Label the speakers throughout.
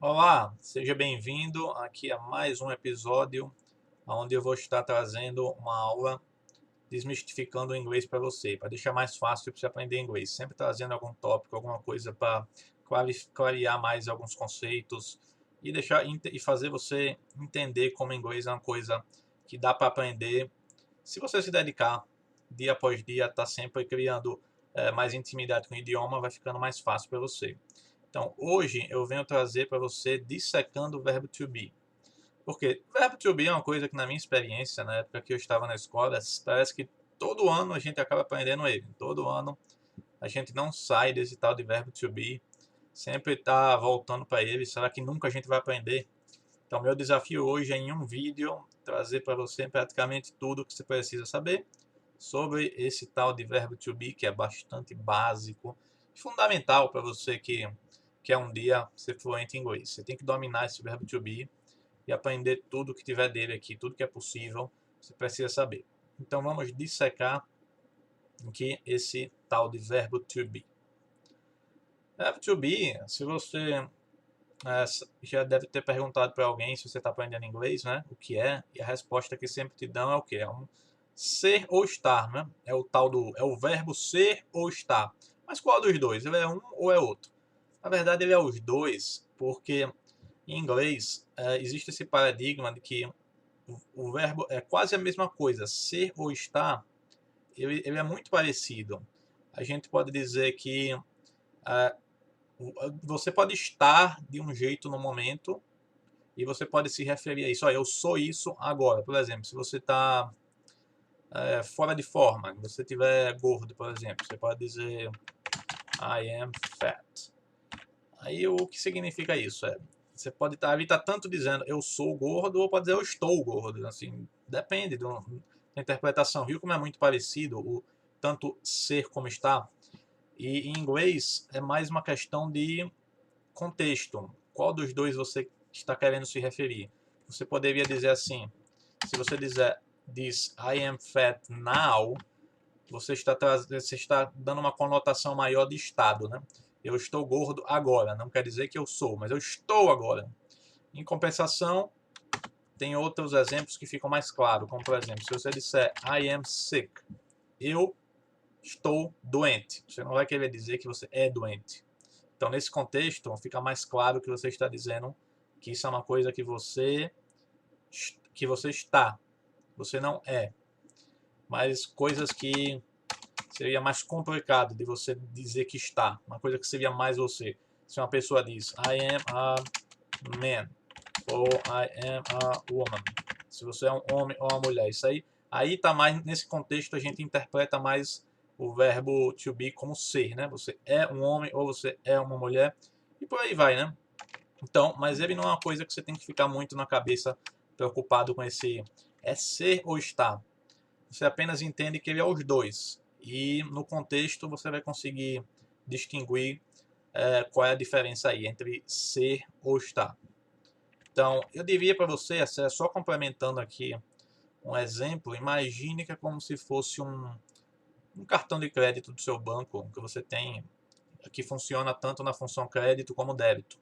Speaker 1: Olá, seja bem-vindo aqui a mais um episódio onde eu vou estar trazendo uma aula desmistificando o inglês para você, para deixar mais fácil para você aprender inglês, sempre trazendo algum tópico, alguma coisa para clarear mais alguns conceitos e e fazer você entender como inglês é uma coisa que dá para aprender se você se dedicar dia após dia, tá sempre criando mais intimidade com o idioma, vai ficando mais fácil para você. Então, hoje eu venho trazer para você dissecando o verbo to be. Porque o verbo to be é uma coisa que, na minha experiência, na época que eu estava na escola, parece que todo ano a gente acaba aprendendo ele. Todo ano a gente não sai desse tal de verbo to be, sempre está voltando para ele. Será que nunca a gente vai aprender? Então, meu desafio hoje é, em um vídeo, trazer para você praticamente tudo o que você precisa saber sobre esse tal de verbo to be, que é bastante básico e fundamental para você que quer um dia ser fluente em inglês. Você tem que dominar esse verbo to be e aprender tudo que tiver dele aqui, tudo que é possível, você precisa saber. Então vamos dissecar aqui esse tal de verbo to be. Verbo to be, se você já deve ter perguntado para alguém se você está aprendendo inglês, né? O que é? E a resposta que sempre te dão é o que? É um ser ou estar, né? É o verbo ser ou estar. Mas qual dos dois? Ele é um ou é outro? Na verdade, ele é os dois, porque em inglês existe esse paradigma de que o verbo é quase a mesma coisa. Ser ou estar, ele é muito parecido. A gente pode dizer que uh, você pode estar de um jeito no momento e você pode se referir a isso. Eu sou isso agora. Por exemplo, se você está fora de forma, se você estiver gordo, por exemplo, você pode dizer I am fat. Aí o que significa isso? Você pode estar ali tanto dizendo eu sou gordo ou pode dizer eu estou gordo. Assim, depende da interpretação. Viu como é muito parecido o tanto ser como estar? E em inglês é mais uma questão de contexto. Qual dos dois você está querendo se referir? Você poderia dizer assim, se você diz I am fat now, você está dando uma conotação maior de estado, né? Eu estou gordo agora, não quer dizer que eu sou, mas eu estou agora. Em compensação, tem outros exemplos que ficam mais claros, como por exemplo, se você disser I am sick, eu estou doente. Você não vai querer dizer que você é doente. Então, nesse contexto, fica mais claro que você está dizendo que isso é uma coisa que você está, você não é. Mas coisas que seria mais complicado de você dizer que está, uma coisa que seria mais você. Se uma pessoa diz I am a man ou I am a woman, se você é um homem ou uma mulher, isso aí tá mais nesse contexto, a gente interpreta mais o verbo to be como ser, né? Você é um homem ou você é uma mulher e por aí vai, né? Então, mas ele não é uma coisa que você tem que ficar muito na cabeça preocupado com esse é ser ou estar. Você apenas entende que ele é os dois. E no contexto você vai conseguir distinguir qual é a diferença aí entre ser ou estar. Então, eu diria para você, só complementando aqui um exemplo, imagine que é como se fosse um cartão de crédito do seu banco que você tem, que funciona tanto na função crédito como débito.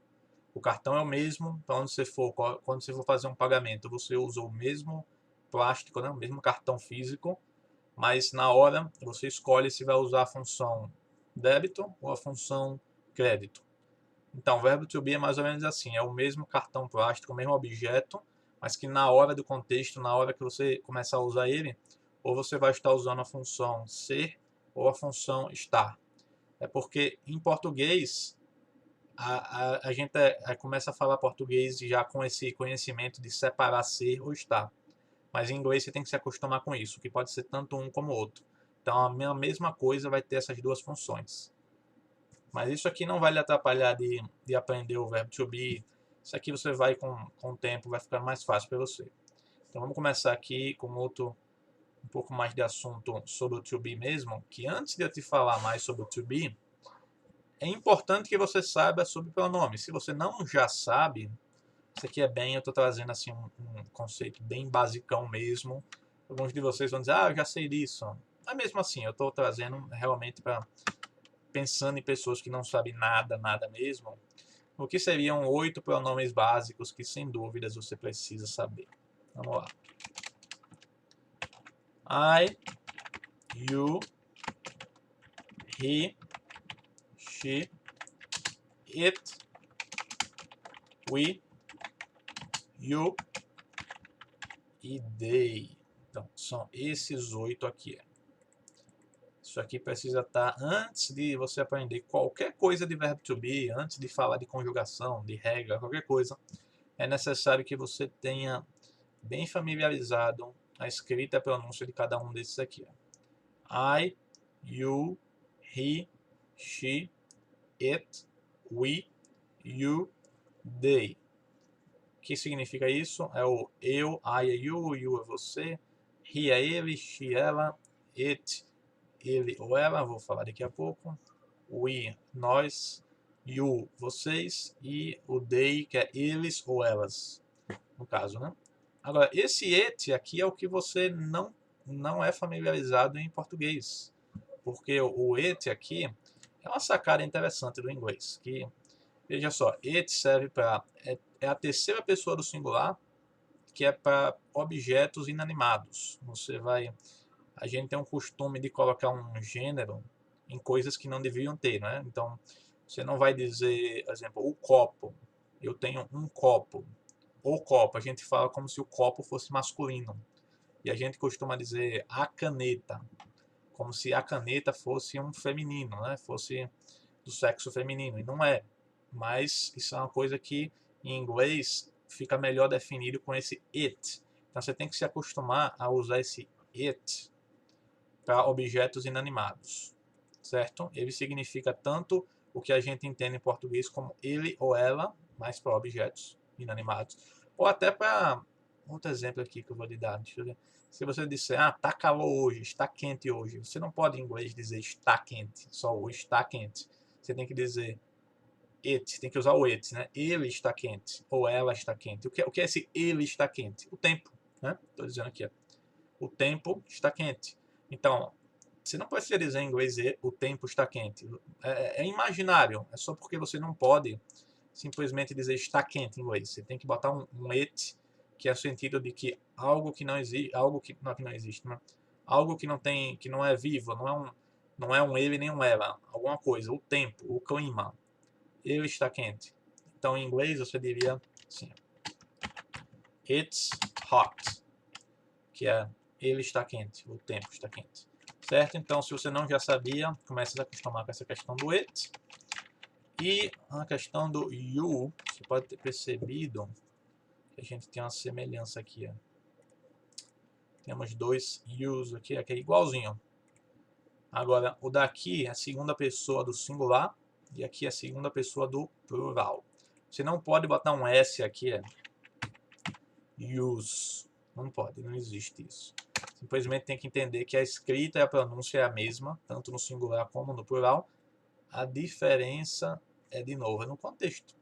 Speaker 1: O cartão é o mesmo para onde você for, quando você for fazer um pagamento, você usa o mesmo plástico, né, o mesmo cartão físico, mas na hora você escolhe se vai usar a função débito ou a função crédito. Então, o verbo to be é mais ou menos assim, é o mesmo cartão plástico, o mesmo objeto, mas que na hora do contexto, na hora que você começar a usar ele, ou você vai estar usando a função ser ou a função estar. É porque em português a gente começa a falar português já com esse conhecimento de separar ser ou estar. Mas em inglês você tem que se acostumar com isso, que pode ser tanto um como o outro. Então a mesma coisa vai ter essas duas funções. Mas isso aqui não vai lhe atrapalhar de aprender o verbo to be. Isso aqui você vai com o tempo, vai ficando mais fácil para você. Então vamos começar aqui com um pouco mais de assunto sobre o to be mesmo, que antes de eu te falar mais sobre o to be, é importante que você saiba sobre o pronome. Se você não já sabe, isso aqui eu estou trazendo assim um conceito bem basicão mesmo. Alguns de vocês vão dizer, eu já sei disso. Mas mesmo assim, eu estou trazendo realmente para pensando em pessoas que não sabem nada, nada mesmo. O que seriam 8 pronomes básicos que, sem dúvidas, você precisa saber? Vamos lá. I, you, he, she, it, we, you e they. Então, são esses 8 aqui. Isso aqui precisa estar antes de você aprender qualquer coisa de verbo to be, antes de falar de conjugação, de regra, qualquer coisa. É necessário que você tenha bem familiarizado a escrita e a pronúncia de cada um desses aqui. I, you, he, she, it, we, you, they. O que significa isso? É o eu, I é you é você, he é ele, she ela, it, ele ou ela, vou falar daqui a pouco, we, nós, you, vocês, e o they, que é eles ou elas, no caso, né? Agora, esse it aqui é o que você não é familiarizado em português, porque o it aqui é uma sacada interessante do inglês, que, veja só, it serve para, é a terceira pessoa do singular, que é para objetos inanimados. A gente tem um costume de colocar um gênero em coisas que não deveriam ter, né? Então, você não vai dizer, por exemplo, o copo. Eu tenho um copo. O copo, a gente fala como se o copo fosse masculino. E a gente costuma dizer a caneta, como se a caneta fosse um feminino, né? Fosse do sexo feminino. E não é. Mas isso é uma coisa que em inglês fica melhor definido com esse it. Então você tem que se acostumar a usar esse it para objetos inanimados, certo? Ele significa tanto o que a gente entende em português como ele ou ela, mais para objetos inanimados, ou até para outro exemplo aqui que eu vou lhe dar. Deixa eu ver. Se você disser, tá calor hoje, está quente hoje, você não pode em inglês dizer está quente, só o está quente. Você tem que dizer it, tem que usar o it, né? Ele está quente, ou ela está quente. O que é esse ele está quente? O tempo, né? Estou dizendo aqui, ó. O tempo está quente. Então, você não precisa dizer em inglês o tempo está quente. É imaginário. É só porque você não pode simplesmente dizer está quente em inglês. Você tem que botar um it, que é o sentido de que algo que não existe, algo que não existe, né? Algo que não tem, que não é vivo, não é um ele nem um ela, alguma coisa. O tempo, o clima, ele está quente. Então, em inglês você diria assim: It's hot, que é ele está quente, o tempo está quente. Certo? Então, se você não já sabia, comece a se acostumar com essa questão do it. E a questão do you, você pode ter percebido que a gente tem uma semelhança aqui. Ó. Temos dois yous aqui é igualzinho. Agora, o daqui é a segunda pessoa do singular e aqui é a segunda pessoa do plural. Você não pode botar um S aqui, use. Não pode, não existe isso. Simplesmente tem que entender que a escrita e a pronúncia é a mesma, tanto no singular como no plural. A diferença é, de novo, no contexto.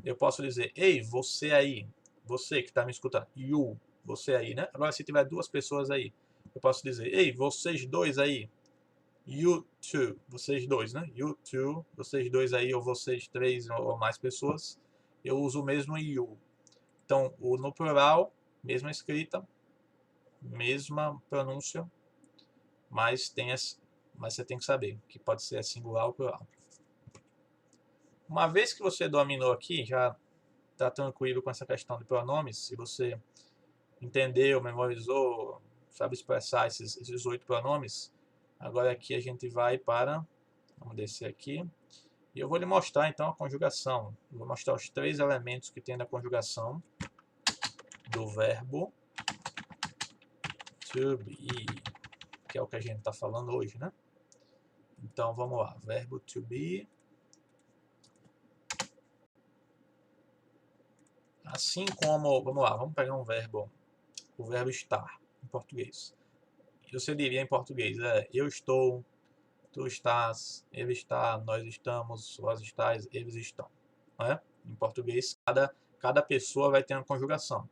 Speaker 1: Eu posso dizer, ei, você aí, você que está me escutando, you, você aí, né? Agora, se tiver duas pessoas aí, eu posso dizer, ei, vocês dois aí, you two, vocês dois, né? You two, vocês dois aí, ou vocês três ou mais pessoas, eu uso o mesmo you. Então, no plural, mesma escrita, mesma pronúncia, mas você tem que saber que pode ser singular ou plural. Uma vez que você dominou aqui, já está tranquilo com essa questão de pronomes, se você entendeu, memorizou, sabe expressar esses 8 pronomes, agora aqui a gente vai para, vamos descer aqui, e eu vou lhe mostrar então a conjugação. Eu vou mostrar os 3 elementos que tem na conjugação do verbo to be, que é o que a gente está falando hoje, né? Então vamos lá, verbo to be. Assim como, vamos lá, vamos pegar o verbo estar em português. Você diria em português, eu estou, tu estás, ele está, nós estamos, vós estáis, eles estão. Não é? Em português, cada pessoa vai ter uma conjugação.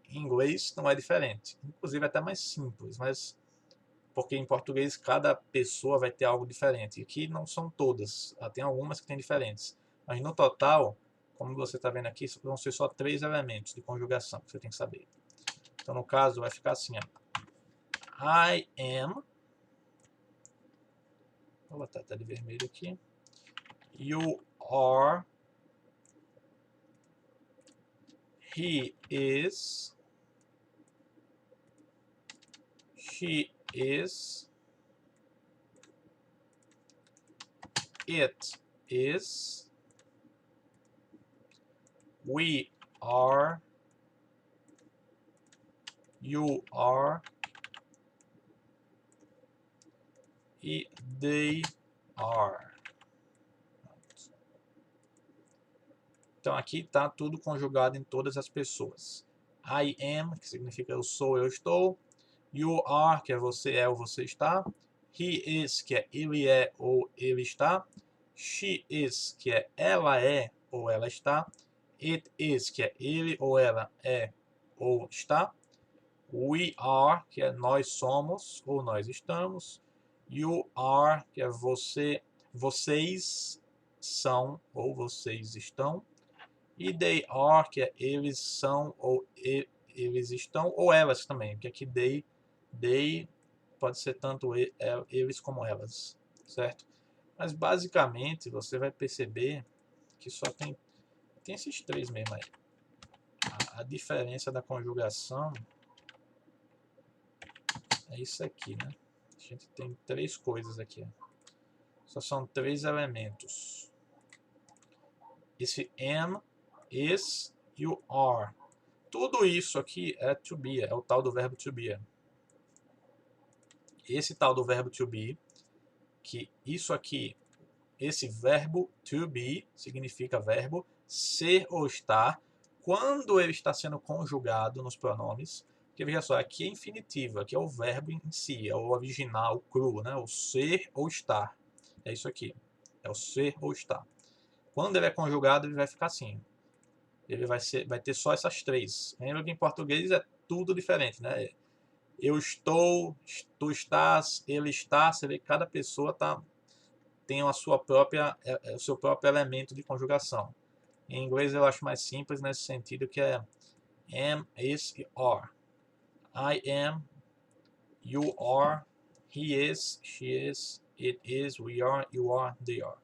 Speaker 1: Em inglês não é diferente. Inclusive é até mais simples, mas porque em português cada pessoa vai ter algo diferente. Aqui não são todas, tem algumas que têm diferentes. Mas no total, como você está vendo aqui, vão ser só 3 elementos de conjugação que você tem que saber. Então, no caso, vai ficar assim, ó. I am. Vou botar até de vermelho aqui. You are. He is. She is. It is. We are. You are. E they are. Então aqui está tudo conjugado em todas as pessoas. I am, que significa eu sou, eu estou. You are, que é você ou você está. He is, que é ele é ou ele está. She is, que é ela é ou ela está. It is, que é ele ou ela é ou está. We are, que é nós somos ou nós estamos. You are, que é você, vocês são ou vocês estão. E they are, que é eles são ou eles estão, ou elas também, porque aqui they pode ser tanto eles como elas, certo? Mas basicamente você vai perceber que só tem esses três mesmo aí. A diferença da conjugação é isso aqui, né? A gente tem três coisas aqui. Só são três elementos. Esse am, is e o are. Tudo isso aqui é to be, é o tal do verbo to be. Esse tal do verbo to be, que isso aqui, esse verbo to be significa verbo ser ou estar quando ele está sendo conjugado nos pronomes. Porque veja só, aqui é infinitivo, aqui é o verbo em si, é o original, o cru, né? O ser ou estar. É isso aqui, é o ser ou estar. Quando ele é conjugado, ele vai ficar assim. Ele vai ter só essas três. Lembra que em português é tudo diferente, né? Eu estou, tu estás, ele está. Você vê que cada pessoa tem a sua própria, o seu próprio elemento de conjugação. Em inglês eu acho mais simples nesse sentido, que é am, is e are. I am, you are, he is, she is, it is, we are, you are, they are.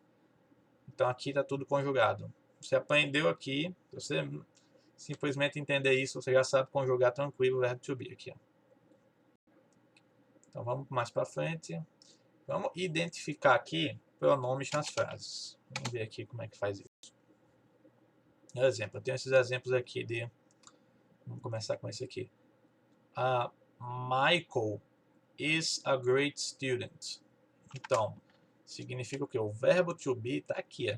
Speaker 1: Então aqui está tudo conjugado. Você aprendeu aqui, você simplesmente entender isso, você já sabe conjugar tranquilo o verbo to be aqui. Ó. Então vamos mais para frente. Vamos identificar aqui pronomes nas frases. Vamos ver aqui como é que faz isso. Exemplo, eu tenho esses exemplos aqui de... Vamos começar com esse aqui. Michael is a great student. Então, significa o quê? O verbo to be está aqui. Ó.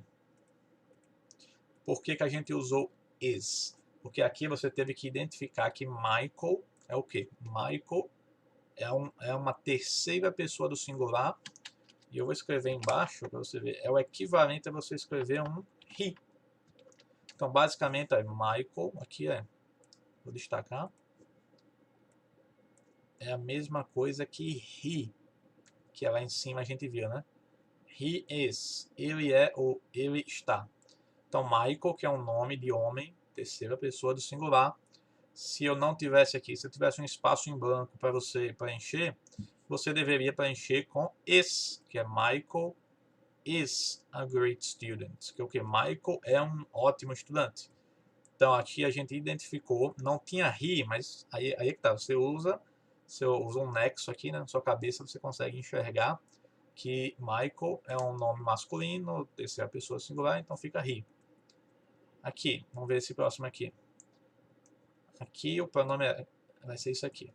Speaker 1: Por que a gente usou is? Porque aqui você teve que identificar que Michael é o quê? Michael é uma terceira pessoa do singular. E eu vou escrever embaixo para você ver. É o equivalente a você escrever um he. Então, basicamente, é Michael. Aqui vou destacar. É a mesma coisa que he. Que é lá em cima a gente viu, né? He is. Ele é ou ele está. Então, Michael, que é um nome de homem, terceira pessoa do singular. Se eu não tivesse aqui, se eu tivesse um espaço em branco para você preencher, você deveria preencher com is, que é Michael is a great student. Que é o que? Michael é um ótimo estudante. Então aqui a gente identificou, não tinha he, mas aí que tá, você usa um nexo aqui, né, na sua cabeça, você consegue enxergar que Michael é um nome masculino, terceira pessoa singular, então fica he. Aqui, vamos ver esse próximo aqui. Aqui o pronome vai ser isso aqui.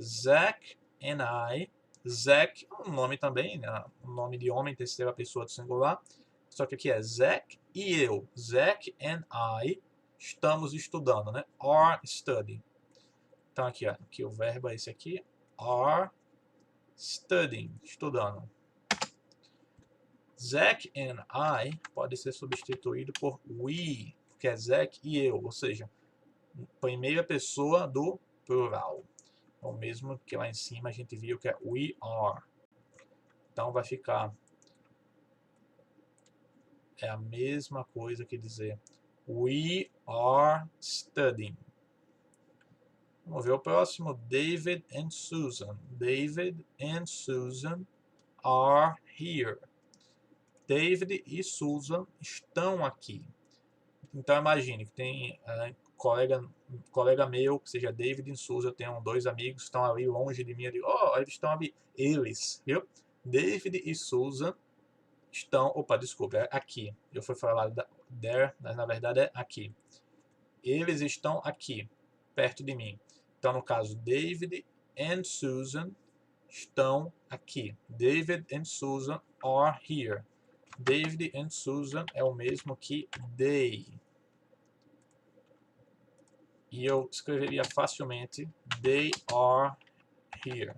Speaker 1: Zach and I. Zach é um nome também, né? Um nome de homem, terceira pessoa do singular. Só que aqui é Zach e eu. Zach and I estamos estudando, né? Are studying. Então aqui, ó, aqui o verbo é esse aqui. Are studying, estudando. Zach and I pode ser substituído por we, que é Zach e eu, ou seja, primeira pessoa do plural. O mesmo que lá em cima a gente viu que é we are. Então vai ficar é a mesma coisa que dizer we are studying. Vamos ver o próximo. David and Susan. David and Susan are here. David e Susan estão aqui. Então imagine que tem colega meu, que seja David e Susan, eu tenho dois amigos que estão ali longe de mim. Eu digo, oh, eles estão ali. Eles, viu? David e Susan estão... Opa, desculpa, é aqui. Eu fui falar there, mas na verdade é aqui. Eles estão aqui, perto de mim. Então, no caso, David and Susan estão aqui. David and Susan are here. David and Susan é o mesmo que they. E eu escreveria facilmente they are here.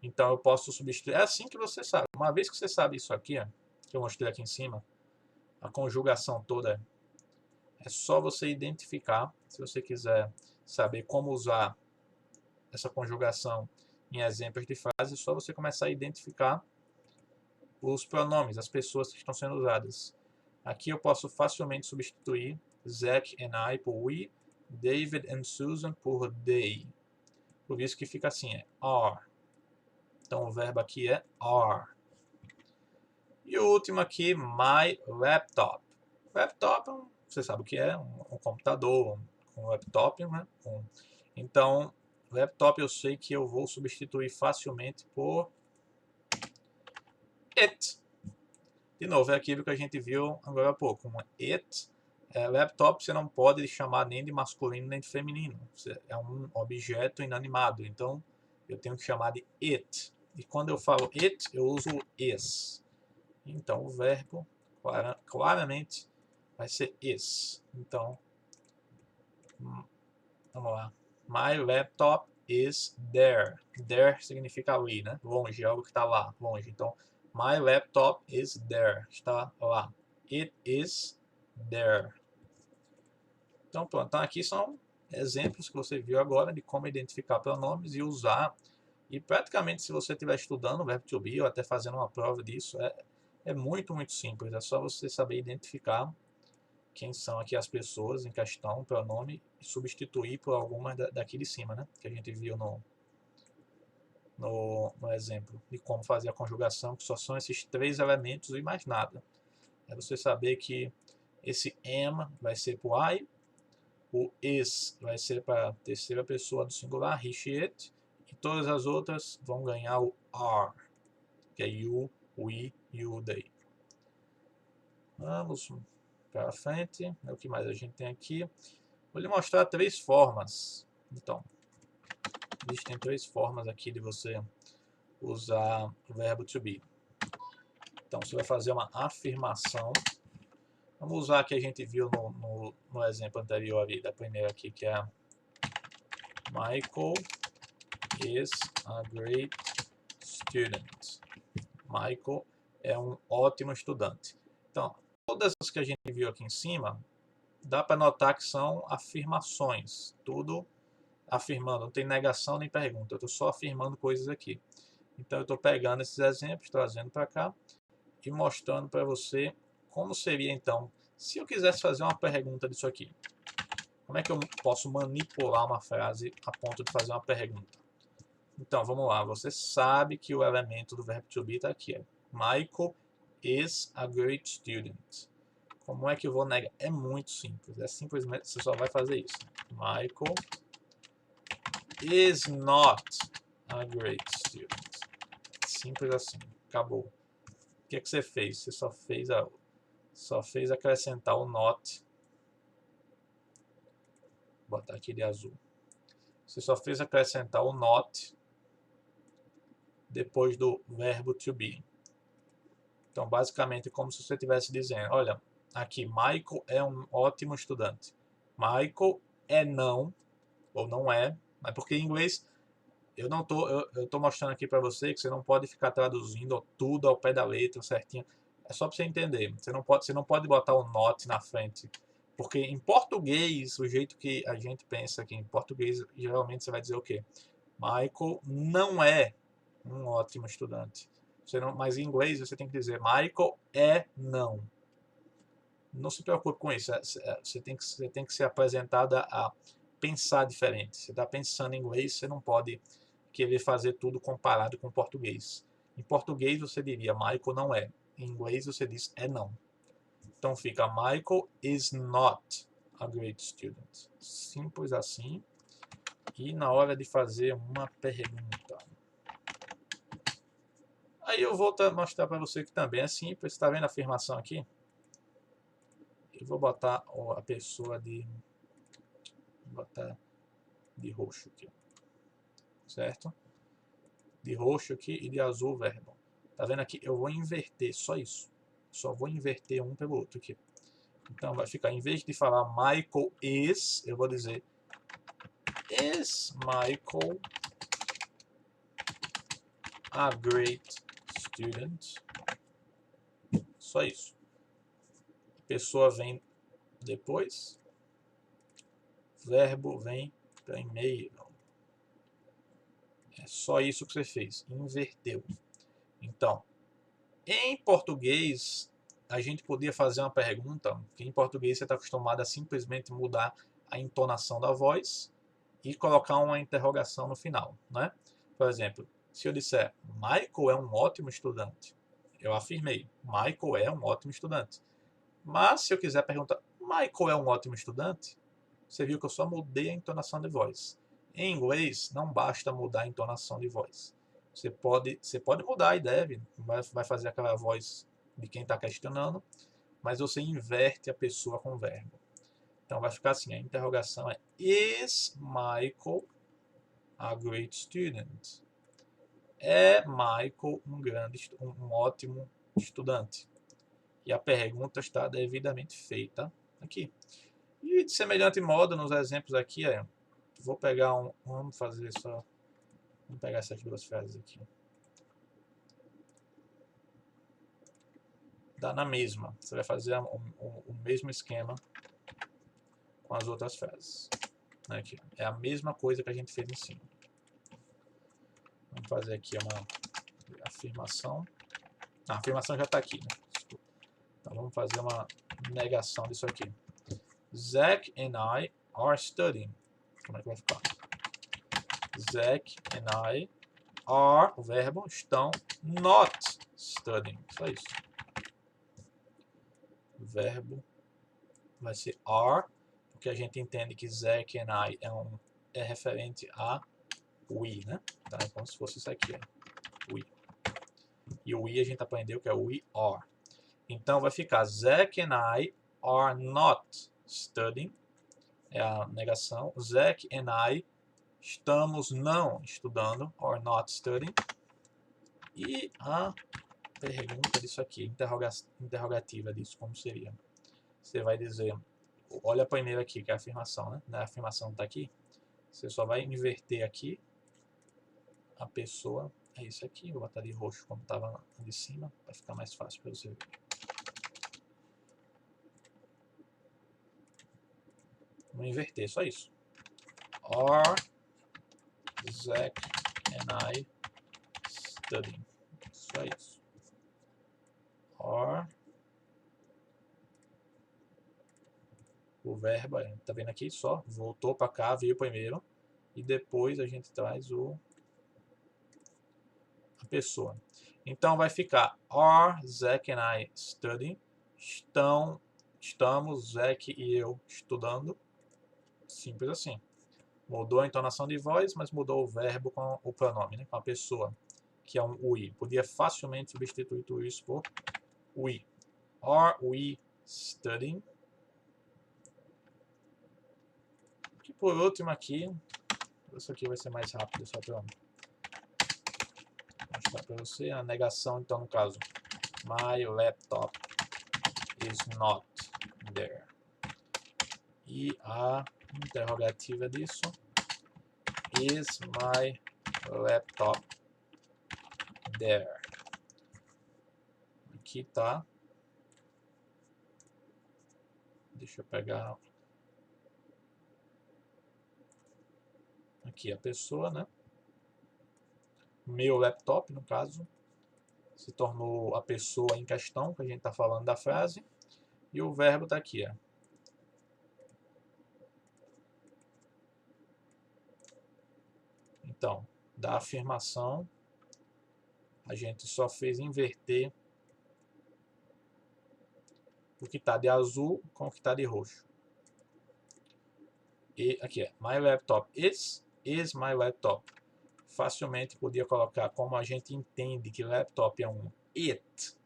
Speaker 1: Então eu posso substituir. É assim que você sabe. Uma vez que você sabe isso aqui, ó, que eu mostrei aqui em cima, a conjugação toda, é só você identificar. Se você quiser saber como usar essa conjugação em exemplos de frase, é só você começar a identificar os pronomes, as pessoas que estão sendo usadas. Aqui eu posso facilmente substituir Zach and I por we, David and Susan por they. Por isso que fica assim, é are. Então o verbo aqui é are. E o último aqui, my laptop. Laptop, você sabe o que é, um computador, um laptop, né? Então, laptop eu sei que eu vou substituir facilmente por it. De novo, é aquilo que a gente viu agora há pouco. It, laptop você não pode chamar nem de masculino nem de feminino. É um objeto inanimado. Então, eu tenho que chamar de it. E quando eu falo it, eu uso is. Então, o verbo claramente vai ser is. Então, vamos lá. My laptop is there. There significa ali, né? Longe, algo que está lá, longe. Então, my laptop is there. Está lá. It is there. Então, pronto. Então, aqui são exemplos que você viu agora de como identificar pronomes e usar. E praticamente, se você estiver estudando o verbo to be ou até fazendo uma prova disso, é muito, muito simples. É só você saber identificar quem são aqui as pessoas em questão, o pronome, e substituir por algumas daqui de cima, né? Que a gente viu no exemplo de como fazer a conjugação, que só são esses três elementos e mais nada. É você saber que esse am vai ser para I, o is vai ser para a terceira pessoa do singular, he, she, it, e todas as outras vão ganhar o are, que é you, we, you, they. Vamos para frente, é o que mais a gente tem aqui. Vou lhe mostrar três formas. Então, existem três formas aqui de você usar o verbo to be. Então, você vai fazer uma afirmação. Vamos usar a que a gente viu no exemplo anterior ali, da primeira aqui, que é Michael is a great student. Michael é um ótimo estudante. Então, todas as que a gente viu aqui em cima, dá para notar que são afirmações. Tudo afirmando, não tem negação nem pergunta. Eu estou só afirmando coisas aqui. Então, eu estou pegando esses exemplos, trazendo para cá e mostrando para você como seria, então, se eu quisesse fazer uma pergunta disso aqui. Como é que eu posso manipular uma frase a ponto de fazer uma pergunta? Então, vamos lá. Você sabe que o elemento do verbo to be está aqui. Michael is a great student. Como é que eu vou negar? É muito simples. É simplesmente, você só vai fazer isso. Michael is not a great student. Simples assim. Acabou. O que você fez? Você só fez acrescentar o not. Vou botar aqui de azul. Você só fez acrescentar o not depois do verbo to be. Então, basicamente, como se você estivesse dizendo, olha, aqui, Michael é um ótimo estudante. Michael é não, ou não é, mas porque em inglês eu tô mostrando aqui para você que você não pode ficar traduzindo tudo ao pé da letra certinho. É só para você entender. Você não pode botar o not na frente. Porque em português, o jeito que a gente pensa aqui, em português, geralmente você vai dizer o quê? Michael não é um ótimo estudante. Mas em inglês você tem que dizer Michael é não. não se preocupe com isso. Você tem que ser apresentada a pensar diferente. Você está pensando em inglês, você não pode querer fazer tudo comparado com português. Em português você diria Michael não é. Em inglês você diz é não. Então fica Michael is not a great student. Simples assim. E na hora de fazer uma pergunta. Aí eu vou mostrar para você que também é simples. Está vendo a afirmação aqui? Eu vou botar a pessoa de roxo aqui. Certo? De roxo aqui e de azul o verbo. Tá vendo aqui? Eu vou inverter, só isso. Só vou inverter um pelo outro aqui. Então vai ficar, em vez de falar Michael is, eu vou dizer is Michael a great student? Só isso. A pessoa vem depois. Verbo vem primeiro. É só isso que você fez. Inverteu. Então, em português, a gente podia fazer uma pergunta, que em português você está acostumado a simplesmente mudar a entonação da voz e colocar uma interrogação no final, né? Por exemplo, se eu disser, Michael é um ótimo estudante, eu afirmei, Michael é um ótimo estudante. Mas se eu quiser perguntar, Michael é um ótimo estudante? Você viu que eu só mudei a entonação de voz. Em inglês, não basta mudar a entonação de voz. Você pode mudar e deve, vai fazer aquela voz de quem está questionando, mas você inverte a pessoa com o verbo. Então vai ficar assim, a interrogação é Is Michael a great student? É Michael um ótimo estudante? E a pergunta está devidamente feita aqui. E de semelhante modo, nos exemplos aqui, vou pegar vamos pegar essas duas frases aqui. Dá na mesma. Você vai fazer o mesmo esquema com as outras frases. Aqui. É a mesma coisa que a gente fez em cima. Vamos fazer aqui uma afirmação. A afirmação já está aqui, né? Desculpa. Então vamos fazer uma negação disso aqui. Zach and I are studying. Como é que vai ficar? Zach and I are, o verbo, estão not studying. Só isso. O verbo vai ser are, porque a gente entende que Zach and I é referente a we, né? Tá? Como se fosse isso aqui, ó. We. E o we a gente aprendeu que é we are. Então vai ficar Zach and I are not studying. É a negação. Zach and I estamos não estudando, or not studying. E a pergunta disso aqui, interrogativa disso, como seria? Você vai dizer, olha primeiro aqui, que é a afirmação, né? A afirmação está aqui. Você só vai inverter aqui a pessoa. É isso aqui, vou botar de roxo como estava de cima, para ficar mais fácil para você ver. Vamos inverter, só isso. Are Zach and I studying? Só isso. Are. O verbo, tá vendo aqui? Só voltou para cá, veio primeiro. E depois a gente traz a pessoa. Então vai ficar Are Zach and I studying? Estamos Zach e eu estudando. Simples assim. Mudou a entonação de voz, mas mudou o verbo com o pronome, né? Com a pessoa, que é um we. Podia facilmente substituir tudo isso por we. Are we studying? E por último aqui, isso aqui vai ser mais rápido, só para mostrar para você a negação. Então, no caso, my laptop is not there. E a interrogativa disso, is my laptop there? Aqui tá. Deixa eu pegar aqui a pessoa, né? Meu laptop, no caso, se tornou a pessoa em questão, que a gente está falando da frase. E o verbo está aqui, ó. Então, da afirmação, a gente só fez inverter o que está de azul com o que está de roxo. E aqui é my laptop is my laptop. Facilmente podia colocar como a gente entende que laptop é um it.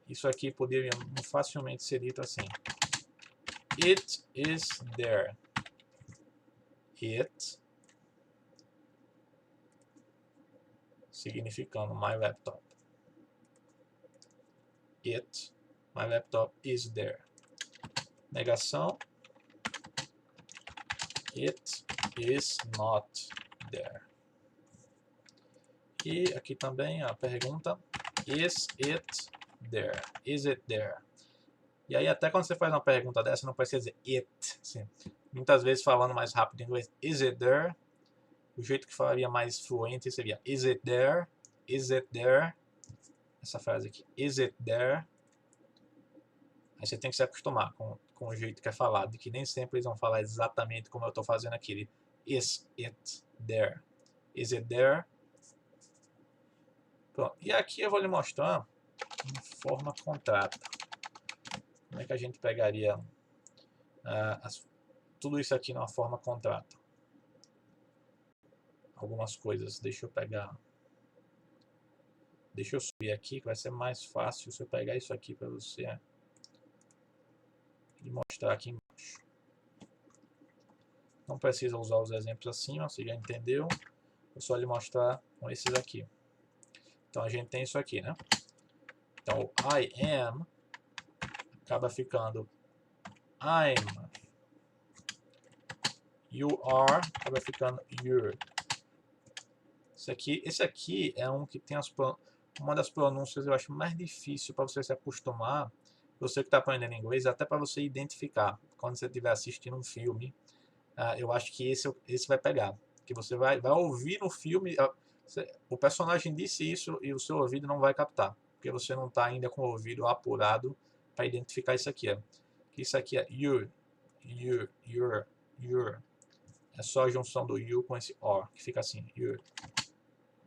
Speaker 1: Isso aqui poderia facilmente ser dito assim: it is there. It significando my laptop. It, my laptop is there. Negação. It is not there. E aqui também a pergunta: is it there? Is it there? E aí até quando você faz uma pergunta dessa, não precisa dizer it. Assim, muitas vezes falando mais rápido em inglês, is it there? O jeito que falaria mais fluente seria is it there? Is it there? Essa frase aqui, is it there? Aí você tem que se acostumar com o jeito que é falado, de que nem sempre eles vão falar exatamente como eu estou fazendo aqui. Is it there? Is it there? Pronto. E aqui eu vou lhe mostrar uma forma contrata. Como é que a gente pegaria tudo isso aqui numa forma contrata? Algumas coisas. Deixa eu pegar. Deixa eu subir aqui, que vai ser mais fácil se eu pegar isso aqui para você e mostrar aqui embaixo. Não precisa usar os exemplos acima, você já entendeu. Vou só lhe mostrar com esses aqui. Então a gente tem isso aqui, né? Então o I am acaba ficando I'm. You are acaba ficando you're. Esse aqui é um que tem uma das pronúncias eu acho mais difícil para você se acostumar. Você que está aprendendo inglês, até para você identificar. Quando você estiver assistindo um filme, eu acho que esse vai pegar. Que você vai ouvir no filme, o personagem disse isso e o seu ouvido não vai captar. Porque você não está ainda com o ouvido apurado para identificar isso aqui. Isso aqui é you, your. É só a junção do you com esse or, que fica assim, you.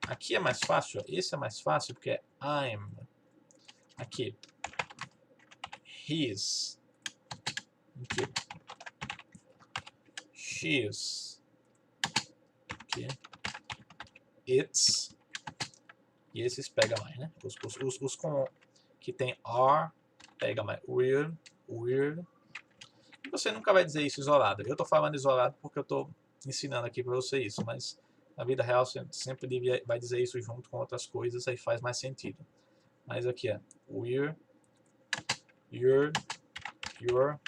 Speaker 1: Aqui é mais fácil, esse é mais fácil porque é I'm. Aqui, his. Aqui, she's. Aqui, it's. E esses pega mais, né? Os com que tem are pega mais. We're. E você nunca vai dizer isso isolado. Eu tô falando isolado porque eu tô ensinando aqui para você isso, mas na vida real você sempre vai dizer isso junto com outras coisas, aí faz mais sentido. Mas aqui é we're, you're, your.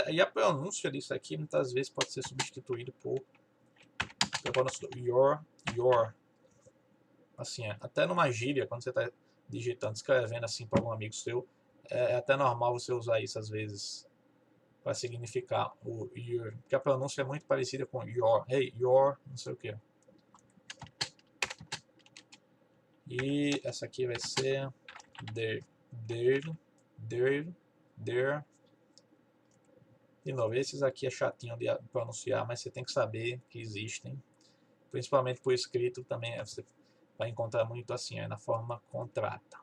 Speaker 1: E a pronúncia disso aqui muitas vezes pode ser substituído por a pronúncia do your. Assim, até numa gíria, quando você está digitando, escrevendo assim para algum amigo seu, é até normal você usar isso às vezes para significar o your, porque a pronúncia é muito parecida com your, hey, your, não sei o que. E essa aqui vai ser their. De novo, esses aqui é chatinho de pronunciar, mas você tem que saber que existem, principalmente por escrito também você vai encontrar muito assim, na forma contrata.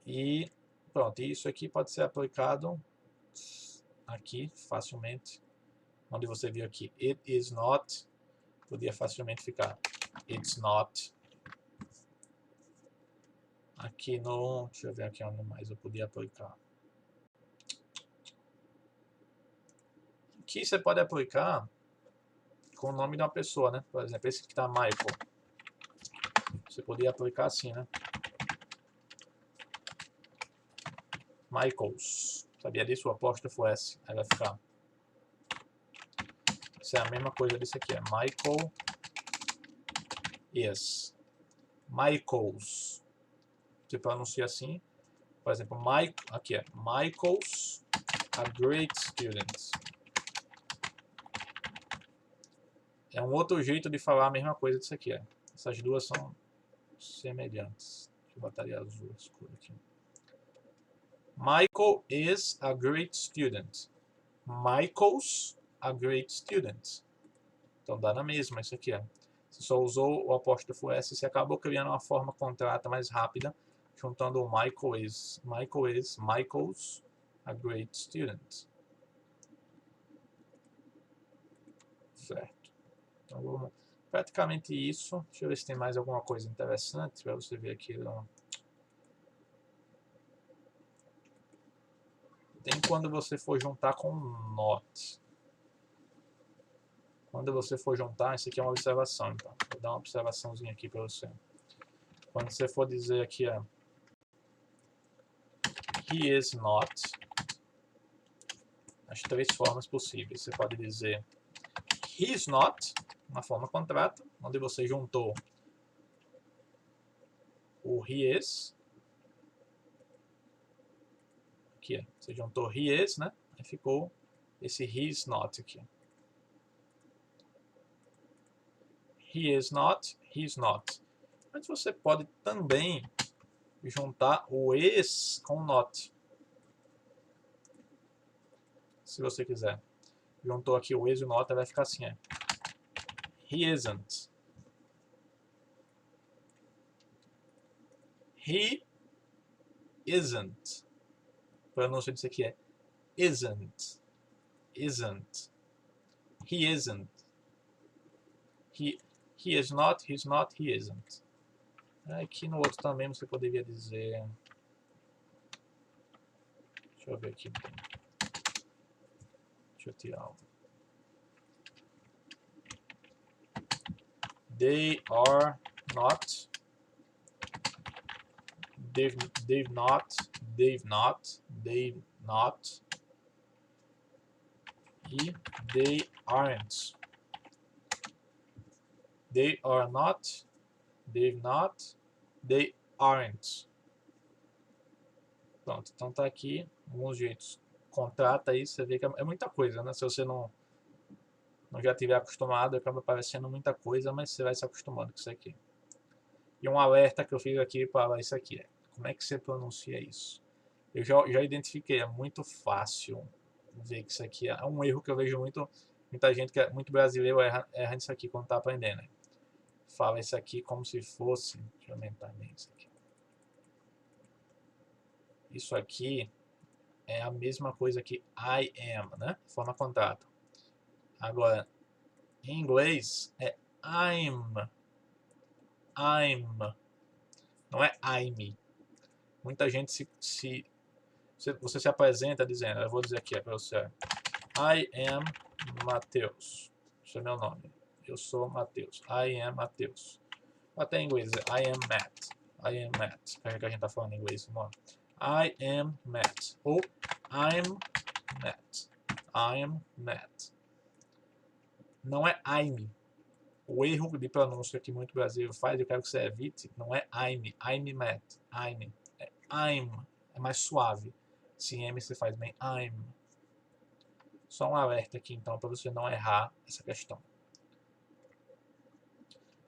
Speaker 1: E pronto, isso aqui pode ser aplicado aqui facilmente, onde você viu aqui it is not, podia facilmente ficar it's not. Aqui no, deixa eu ver aqui onde mais eu podia aplicar. Aqui você pode aplicar com o nome de uma pessoa, né? Por exemplo, esse que está Michael. Você podia aplicar assim, né? Michaels. Sabia disso? O apóstrofo S. Aí vai ficar. Isso é a mesma coisa desse aqui. É Michael. Yes. Michaels. Você pronuncia assim. Por exemplo, aqui é Michael's a great student. É um outro jeito de falar a mesma coisa disso aqui. Essas duas são semelhantes. Deixa eu botar ali azul escuro aqui. Michael is a great student. Michael's a great student. Então dá na mesma isso aqui. Você só usou o apóstrofo S, você acabou criando uma forma contrata mais rápida, juntando o Michael is. Michael's a great student. Certo. Então vamos... praticamente isso. Deixa eu ver se tem mais alguma coisa interessante para você ver aqui. Tem quando você for juntar com not. Quando você for juntar, isso aqui é uma observação, então. Vou dar uma observaçãozinha aqui para você. Quando você for dizer aqui, he is not, as três formas possíveis. Você pode dizer he is not, uma forma contrata, onde você juntou o he is. Aqui, você juntou he is, né? Aí ficou esse he is not aqui. He is not, he is not. Mas você pode também juntar o is com not. Se você quiser. Juntou aqui o is e o not, vai ficar assim. He isn't. He isn't. A pronúncia disso aqui é isn't. Isn't. He isn't. He is not, he's not, he isn't. Aqui no outro também você poderia dizer... Deixa eu ver aqui. Deixa eu tirar algo. They are not. They've not. They've not. They've not. E they aren't. They are not. They've not. They aren't. Pronto, então tá aqui alguns jeitos. Contrata aí, você vê que é muita coisa, né? Se você não já estiver acostumado, acaba aparecendo muita coisa, mas você vai se acostumando com isso aqui. E um alerta que eu fiz aqui para isso aqui como é que você pronuncia isso? Eu já identifiquei, é muito fácil ver que isso aqui é um erro que eu vejo muita gente, que é muito brasileiro, erra nisso aqui quando está aprendendo. Fala isso aqui como se fosse... Deixa eu aumentar bem isso aqui. Isso aqui é a mesma coisa que I am, né? Forma contrato. Agora, em inglês é I'm. Não é I'm. Muita gente você se apresenta dizendo, eu vou dizer aqui para você, I am Matheus. Esse é meu nome. Eu sou Matheus. I am Matheus. Até em inglês, I am Matt. I am Matt. É que a gente tá falando em inglês, mano. I am Matt. Ou I'm Matt. I am Matt. Não é I'm. O erro de pronúncia que muito brasileiro faz, eu quero que você evite, não é I'm Matt. I'm. É mais suave. Se M você faz bem I'm. Só um alerta aqui então para você não errar essa questão.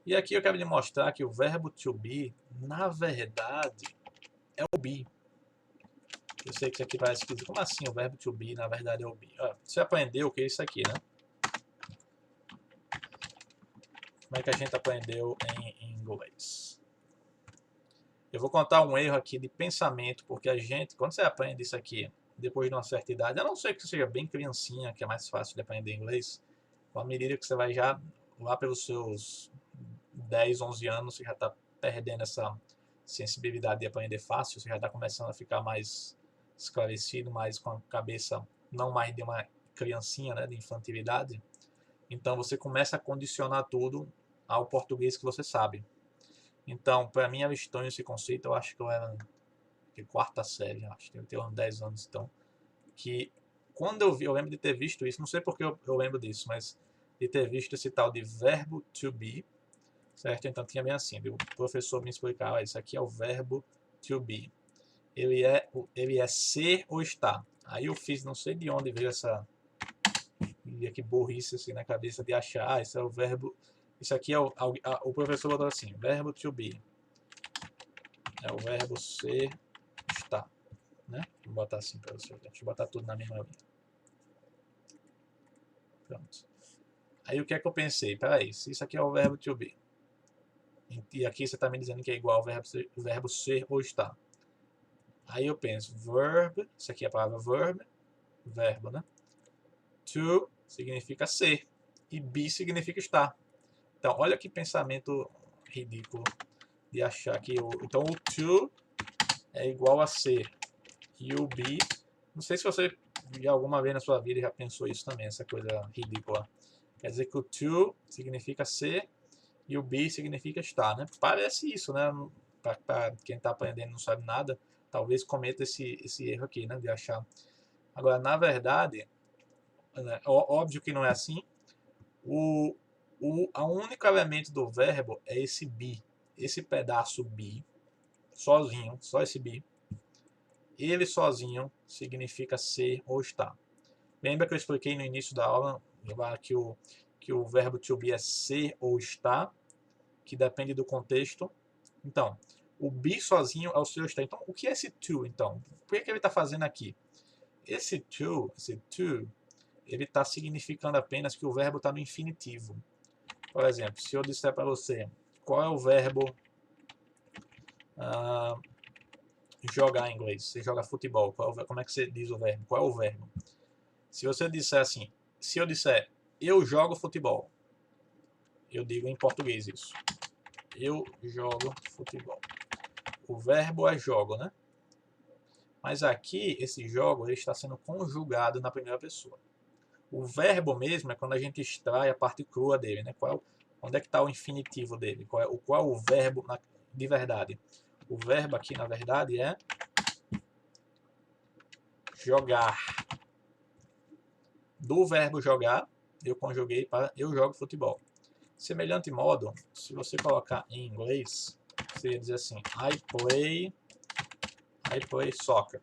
Speaker 1: E aqui eu quero lhe mostrar que o verbo to be, na verdade, é o be. Eu sei que isso aqui parece esquisito. Como assim o verbo to be, na verdade, é o be? Você aprendeu o que é isso aqui, né? Como é que a gente aprendeu em inglês? Eu vou contar um erro aqui de pensamento, porque a gente, quando você aprende isso aqui, depois de uma certa idade, a não ser que você seja bem criancinha, que é mais fácil de aprender inglês, à medida que você vai já lá pelos seus 10, 11 anos, você já está perdendo essa sensibilidade de aprender fácil, você já está começando a ficar mais esclarecido, mais com a cabeça não mais de uma criancinha, né, de infantilidade. Então você começa a condicionar tudo ao português que você sabe. Então, para mim era estranho esse conceito, eu acho que eu era de quarta série, acho que eu tenho uns 10 anos, então, que quando eu vi, eu lembro de ter visto isso, não sei porque eu lembro disso, mas de ter visto esse tal de verbo to be, certo? Então tinha bem assim, o professor me explicava, isso aqui é o verbo to be. Ele é ser ou estar. Aí eu fiz, não sei de onde veio essa que burrice assim na cabeça de achar, isso é o verbo, isso aqui é o professor botou assim, verbo to be. É o verbo ser, estar, né? eu botar assim para você. Deixa eu botar tudo na mesma linha. Pronto. Aí o que é que eu pensei? Peraí, se isso aqui é o verbo to be, e aqui você está me dizendo que é igual ao verbo ser ou estar. Aí eu penso, verb, isso aqui é a palavra verbo, né? To significa ser, e be significa estar. Então, olha que pensamento ridículo de achar que então o to é igual a ser, e o be, não sei se você já alguma vez na sua vida já pensou isso também, essa coisa ridícula. Quer dizer que o to significa ser e o be significa estar, né? Parece isso, né? Para quem está aprendendo e não sabe nada, talvez cometa esse erro aqui, né? De achar. Agora, na verdade, né, óbvio que não é assim. O único elemento do verbo é esse be. Esse pedaço be, sozinho, só esse be. Ele sozinho significa ser ou estar. Lembra que eu expliquei no início da aula que o verbo to be é ser ou estar, que depende do contexto. Então, o be sozinho é o ser ou estar. Então, o que é esse to, então? Por que ele está fazendo aqui? Esse to, ele está significando apenas que o verbo está no infinitivo. Por exemplo, se eu disser para você qual é o verbo jogar em inglês, você joga futebol, como é que você diz o verbo? Qual é o verbo? Se você disser assim, se eu disser eu jogo futebol, eu digo em português isso. Eu jogo futebol. O verbo é jogo, né? Mas aqui, esse jogo ele está sendo conjugado na primeira pessoa. O verbo mesmo é quando a gente extrai a parte crua dele, né? Onde é que está o infinitivo dele? Qual é o verbo de verdade? O verbo aqui, na verdade, é jogar. Do verbo jogar, eu conjuguei para eu jogo futebol. Semelhante modo, se você colocar em inglês, você ia dizer assim, I play soccer.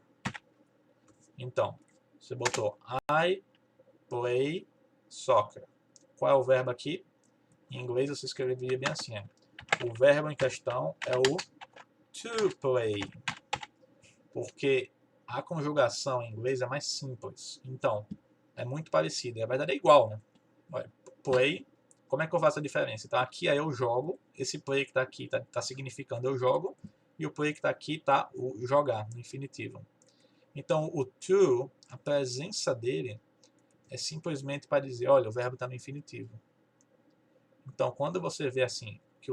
Speaker 1: Então, você botou I play soccer. Qual é o verbo aqui? Em inglês você escreveria bem assim. O verbo em questão é o to play. Porque a conjugação em inglês é mais simples. Então, é muito parecido. Na verdade é igual, né? Olha, play, como é que eu faço a diferença? Então aqui é eu jogo, esse play que está aqui está significando eu jogo, e o play que está aqui está o jogar, no infinitivo. Então o to, a presença dele, é simplesmente para dizer, olha, o verbo está no infinitivo. Então quando você vê assim, que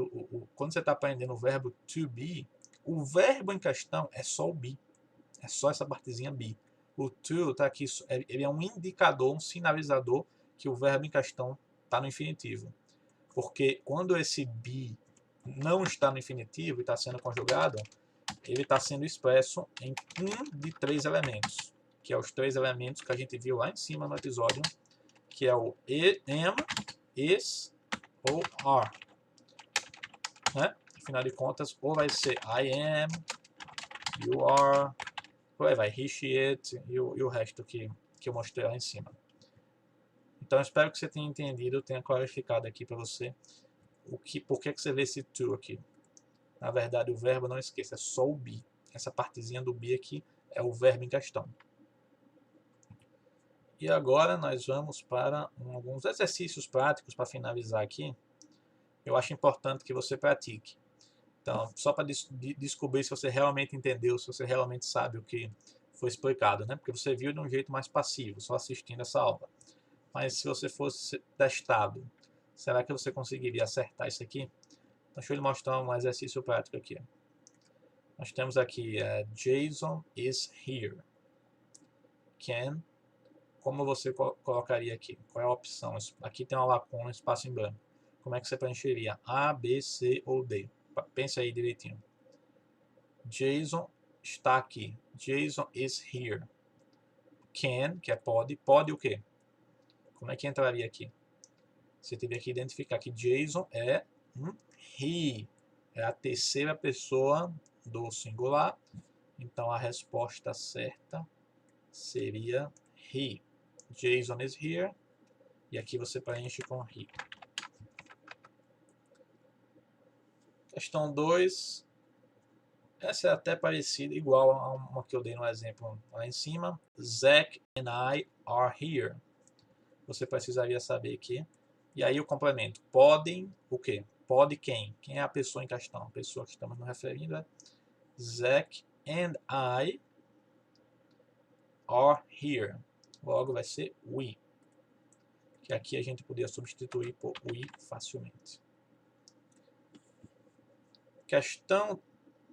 Speaker 1: quando você está aprendendo o verbo to be, o verbo em questão é só o be. É só essa partezinha be. O to está aqui, ele é um indicador, um sinalizador que o verbo em questão está no infinitivo. Porque quando esse be não está no infinitivo e está sendo conjugado, ele está sendo expresso em um de três elementos, que é os três elementos que a gente viu lá em cima no episódio, que é o am, is ou are. Né? Afinal de contas, ou vai ser I am, you are, ou vai he, she, it e o resto que eu mostrei lá em cima. Então, espero que você tenha entendido, tenha clarificado aqui para você por que você vê esse to aqui. Na verdade, o verbo, não esqueça, é só o be. Essa partezinha do be aqui é o verbo em questão. E agora nós vamos para alguns exercícios práticos para finalizar aqui. Eu acho importante que você pratique. Então, só para descobrir se você realmente entendeu, se você realmente sabe o que foi explicado, né? Porque você viu de um jeito mais passivo, só assistindo essa aula. Mas se você fosse testado, será que você conseguiria acertar isso aqui? Então, deixa eu lhe mostrar um exercício prático aqui. Nós temos aqui Jason is here. Can, como você colocaria aqui? Qual é a opção? Aqui tem uma lacuna, um espaço em branco. Como é que você preencheria? A, B, C ou D? Pense aí direitinho. Jason está aqui. Jason is here. Can, que é pode. Pode o quê? Como é que entraria aqui? Você teria que identificar que Jason é um he. É a terceira pessoa do singular. Então a resposta certa seria he. Jason is here. E aqui você preenche com he. Questão 2. Essa é até parecida, igual a uma que eu dei no exemplo lá em cima. Zach and I are here. Você precisaria saber que. E aí o complemento. Podem o quê? Pode quem? Quem é a pessoa em questão? A pessoa que estamos nos referindo é Zach and I are here. Logo vai ser we. Que aqui a gente poderia substituir por we facilmente. Questão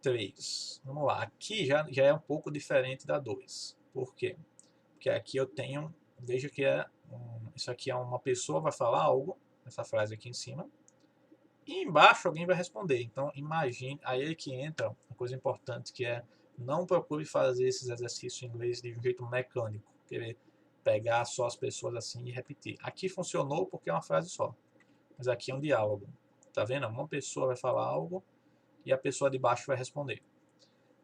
Speaker 1: 3. Vamos lá. Aqui já é um pouco diferente da 2. Por quê? Porque aqui eu tenho, veja que isso aqui é uma pessoa vai falar algo, essa frase aqui em cima, e embaixo alguém vai responder. Então imagine, aí é que entra uma coisa importante que é não procure fazer esses exercícios em inglês de um jeito mecânico, querer pegar só as pessoas assim e repetir. Aqui funcionou porque é uma frase só, mas aqui é um diálogo. Tá vendo? Uma pessoa vai falar algo e a pessoa de baixo vai responder.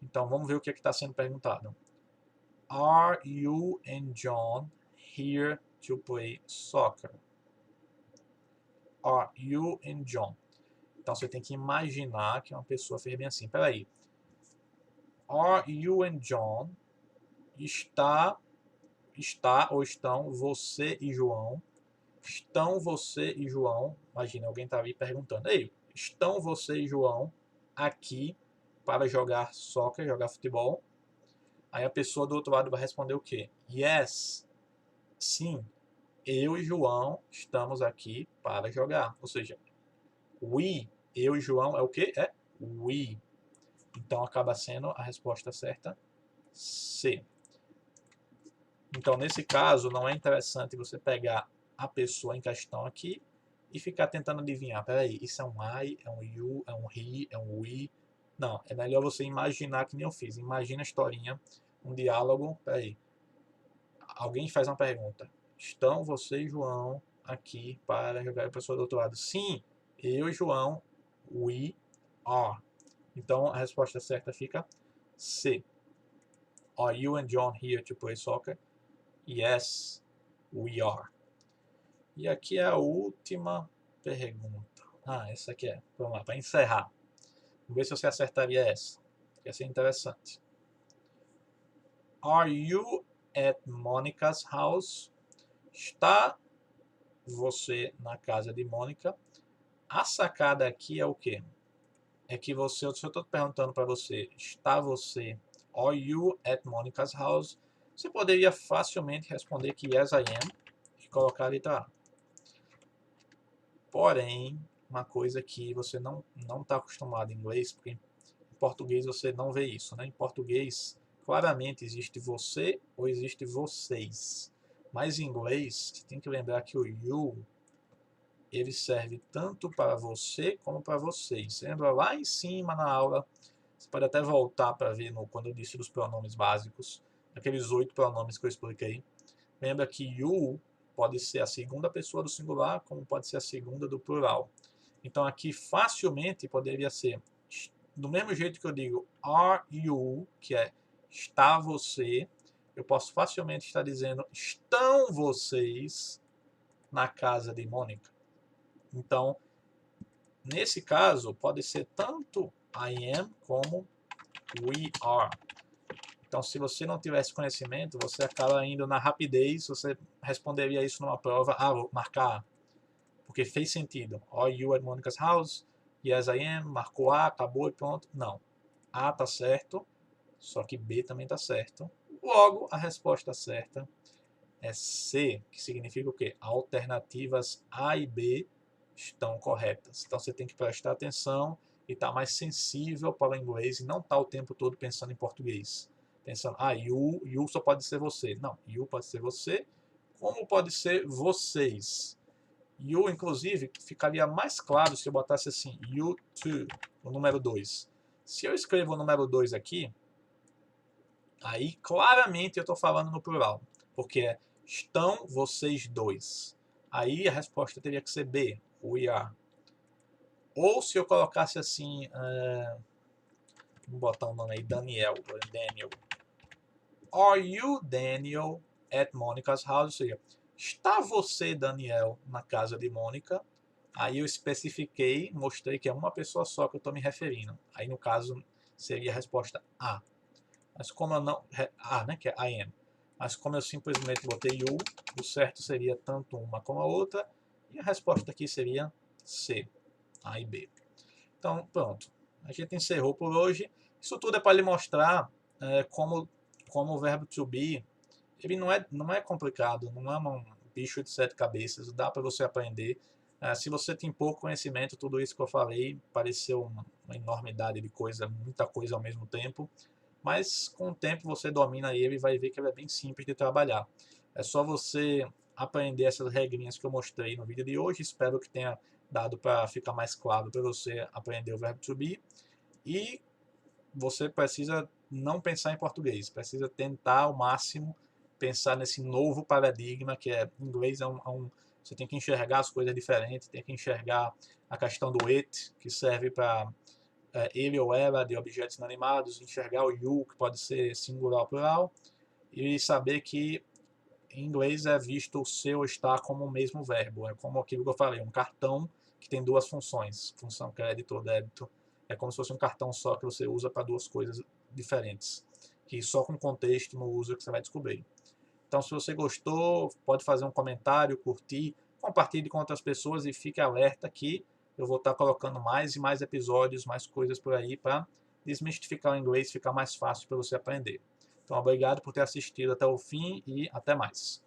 Speaker 1: Então vamos ver o que está sendo perguntado. Are you and John here to play soccer? Are you and John? Então você tem que imaginar que uma pessoa fez bem assim. Peraí. Are you and John? Está ou estão você e João? Estão você e João? Imagina, alguém está ali perguntando. Ei, estão você e João aqui para jogar soccer, jogar futebol? Aí a pessoa do outro lado vai responder o quê? Yes. Sim. Eu e João estamos aqui para jogar. Ou seja, we, eu e João é o quê? É we. Então acaba sendo a resposta certa C. Então nesse caso não é interessante você pegar a pessoa em questão aqui e ficar tentando adivinhar. Peraí, isso é um I, é um you, é um he, é um we. Não, é melhor você imaginar que nem eu fiz. Imagina a historinha, um diálogo. Peraí, alguém faz uma pergunta. Estão você e João aqui para jogar a pessoa do outro lado? Sim, eu e João, we are. Então a resposta certa fica C. Are you and John here to play soccer? Yes, we are. E aqui é a última pergunta. Essa aqui é. Vamos lá, para encerrar. Vamos ver se você acertaria essa. Vai ser interessante. Are you at Monica's house? Está você na casa de Mônica? A sacada aqui é o quê? É que você, se eu estou perguntando para você, está você, are you at Monica's house? Você poderia facilmente responder que yes, I am e colocar a letra A. Porém, uma coisa que você não está acostumado em inglês, porque em português você não vê isso, né? Em português, claramente existe você ou existe vocês. Mas em inglês, você tem que lembrar que o you ele serve tanto para você como para vocês. Você lembra lá em cima na aula, você pode até voltar para ver quando eu disse dos pronomes básicos, aqueles 8 pronomes que eu expliquei. Lembra que you pode ser a segunda pessoa do singular, como pode ser a segunda do plural. Então aqui facilmente poderia ser, do mesmo jeito que eu digo are you, que é está você, eu posso facilmente estar dizendo estão vocês na casa de Mônica. Então, nesse caso, pode ser tanto I am como we are. Então, se você não tivesse conhecimento, você acaba indo na rapidez, você responderia isso numa prova, vou marcar A, porque fez sentido. Are you at Monica's house? Yes, I am. Marcou A, acabou e pronto. Não. A tá certo, só que B também tá certo. Logo, a resposta certa é C, que significa o quê? Alternativas A e B estão corretas. Então você tem que prestar atenção e estar mais sensível para o inglês e não estar o tempo todo pensando em português. Pensando, you só pode ser você. Não, you pode ser você, como pode ser vocês. You, inclusive, ficaria mais claro se eu botasse assim, you too, o número 2. Se eu escrevo o número 2 aqui, aí claramente eu estou falando no plural, porque é estão vocês dois. Aí a resposta teria que ser B, we are. Ou se eu colocasse assim, vamos botar um nome aí, Daniel. Are you, Daniel, at Monica's house? Ou seja, está você, Daniel, na casa de Mônica? Aí eu especifiquei, mostrei que é uma pessoa só que eu estou me referindo. Aí no caso seria a resposta A. Mas como eu não... A, né? Que é I am. Mas como eu simplesmente botei you, o certo seria tanto uma como a outra. E a resposta aqui seria C, A e B. Então, pronto. A gente encerrou por hoje. Isso tudo é para lhe mostrar como o verbo to be, ele não é complicado, não é um bicho de 7 cabeças, dá para você aprender. Se você tem pouco conhecimento, tudo isso que eu falei pareceu uma enormidade de coisa, muita coisa ao mesmo tempo, mas com o tempo você domina ele e vai ver que ele é bem simples de trabalhar. É só você aprender essas regrinhas que eu mostrei no vídeo de hoje, espero que tenha dado para ficar mais claro para você aprender o verbo to be. E você precisa não pensar em português, precisa tentar ao máximo pensar nesse novo paradigma que é inglês você tem que enxergar as coisas diferentes, tem que enxergar a questão do it, que serve para ele ou ela de objetos inanimados, enxergar o you, que pode ser singular ou plural, e saber que em inglês é visto o ser ou estar como o mesmo verbo. É como aquilo que eu falei, um cartão que tem duas funções, função crédito ou débito. É como se fosse um cartão só que você usa para duas coisas diferentes, que só com contexto no uso que você vai descobrir. Então, se você gostou, pode fazer um comentário, curtir, compartilhe com outras pessoas e fique alerta que eu vou estar colocando mais e mais episódios, mais coisas por aí para desmistificar o inglês, ficar mais fácil para você aprender. Então, obrigado por ter assistido até o fim e até mais.